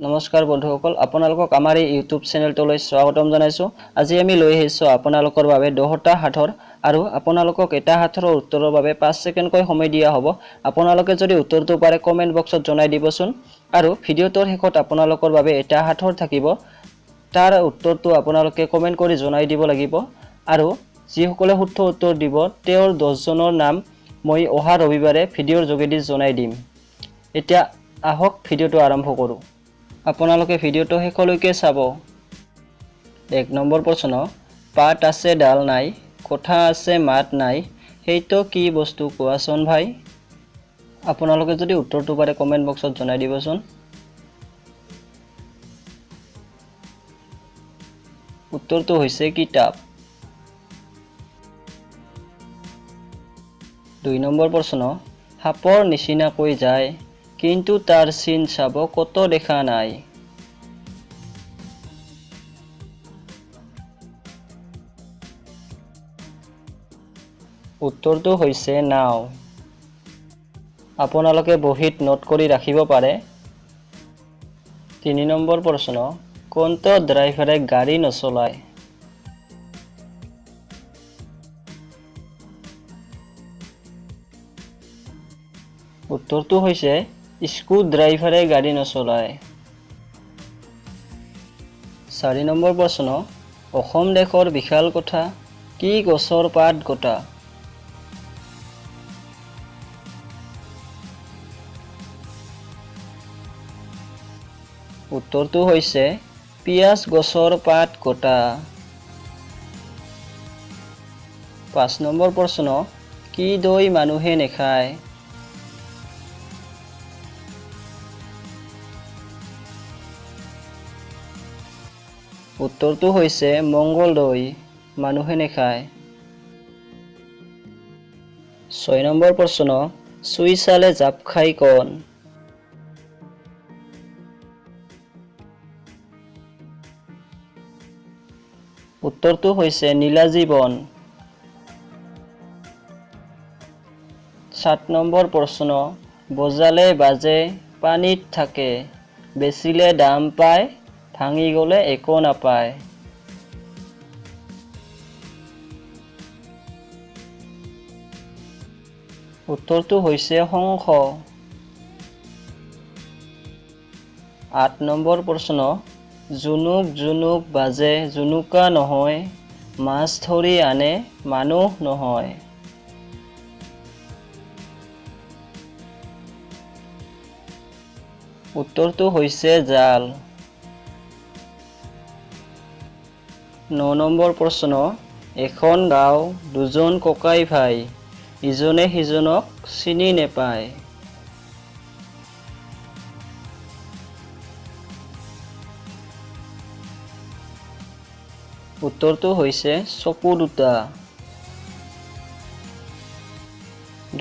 নমস্কাৰ বন্ধুসকল আপোনালোকক আমাৰ এই ইউটিউব চেনেলটোলৈ স্বাগতম জনাইছো আজি আমি লৈ আহিছো আপোনালোকৰ বাবে 10টা হাতৰ আৰু আপোনালোকক এটা হাতৰ উত্তৰৰ বাবে 5 সেকেন্ডকৈ সময় দিয়া হ'ব আপোনালোকে যদি উত্তৰটো পাৰে কমেন্ট বক্সত জনাই দিবচোন আৰু ভিডিওটোৰ শেষত আপোনালোকৰ বাবে এটা হাতৰ থাকিব তাৰ উত্তৰটো আপোনালোকে কমেন্ট কৰি জনাই দিব লাগিব আৰু যিসকলে শুদ্ধ উত্তৰ দিব তেওঁৰ 10 জনৰ নাম মই অহা ৰবিবাৰে ভিডিওৰ যোগেদি জনাই দিম এতিয়া আহক ভিডিওটো আৰম্ভ কৰো আপোনালোকে ভিডিওটো শেষলৈকে চাব 1 নম্বৰ প্ৰশ্ন পাত আছে ডাল নাই কথা আছে মাত নাই হেইটো কি বস্তু কোৱাচোন ভাই আপোনালোকে যদি উত্তৰটো পাৰে কমেন্ট বক্সত জনাই দিবচোন উত্তৰটো হৈছে কিতাপ 2 নম্বৰ প্ৰশ্ন সাপৰ নিচিনা কৈ যায় কিন্তু তাৰ চিন চাব কত দেখা নাই উত্তৰটো হৈছে নাও আপোনালোকে বহিত নোট কৰি ৰাখিব পাৰে 3 নম্বৰ প্ৰশ্ন কোনটো ড্ৰাইভাৰে গাড়ী নচলায় উত্তৰটো হৈছে স্ক্ৰু ড্ৰাইভাৰে গাড়ী নচলায় 4 নম্বৰ প্ৰশ্ন অসম দেশৰ বিশাল কথা কি গছৰ পাত গোটা উত্তৰটো হৈছে পিয়াজ গছৰ পাত গোটা 5 নম্বৰ প্ৰশ্ন কি দৈ মানুহে নেখায় উত্তৰটো হৈছে মংগল দৈ মানুহে নেখায় 6 নম্বৰ প্ৰশ্ন চুই চালে জাপ খাই কোন উত্তৰটো হৈছে নীলাজীবন 7 নম্বৰ প্ৰশ্ন বজালে বাজে পানীত থাকে বেচিলে দাম পায় ভাঙি গলে একো নাপায় উত্তৰটো হৈছে শংখ 8 নম্বৰ প্ৰশ্ন জুনুক জুনুক বাজে জুনুকা নহয় মাছ ধৰি আনে মানুহ নহয় উত্তৰটো হৈছে জাল 9 নম্বৰ প্ৰশ্ন এখন গাঁও দুজন ককাই ভাই ইজনে সিজনক চিনি নেপায় উত্তৰটো হৈছে চকু দুটা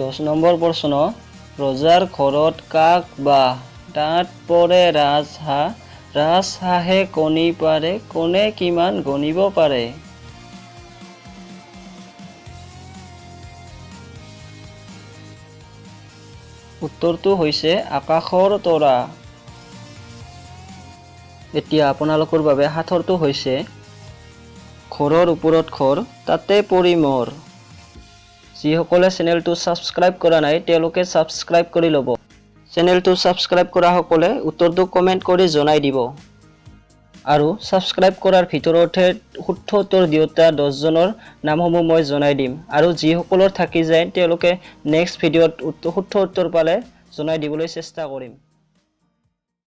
10 নম্বৰ প্ৰশ্ন ৰজাৰ ঘৰত কাক বাহ দাঁত পৰে ৰাজহাঁহে কণী পাৰে কোনে কিমান গণিব পাৰে উত্তৰটো হৈছে আকাশৰ তৰা এতিয়া আপোনালোকৰ বাবে হাতৰটো হৈছে ঘৰৰ ওপৰত ঘৰ তাতে পৰি মোৰ যিসকলে চেনেলটো সাবস্ক্ৰাইব কৰা নাই তেওঁলোকে সাবস্ক্ৰাইব কৰি ল'ব চেনেলটো সাবস্ক্ৰাইব কৰা সকলে উত্তৰটো কমেন্ট কৰি জনাই দিব আৰু সাবস্ক্ৰাইব কৰাৰ ভিতৰতে শুদ্ধ উত্তৰ দিওতা 10 জনৰ নামসমূহ মই জনাই দিম আৰু যিসকলৰ থাকি যায় তেওঁলোকে নেক্সট ভিডিঅত শুদ্ধ উত্তৰ পালে জনাই দিবলৈ চেষ্টা কৰিম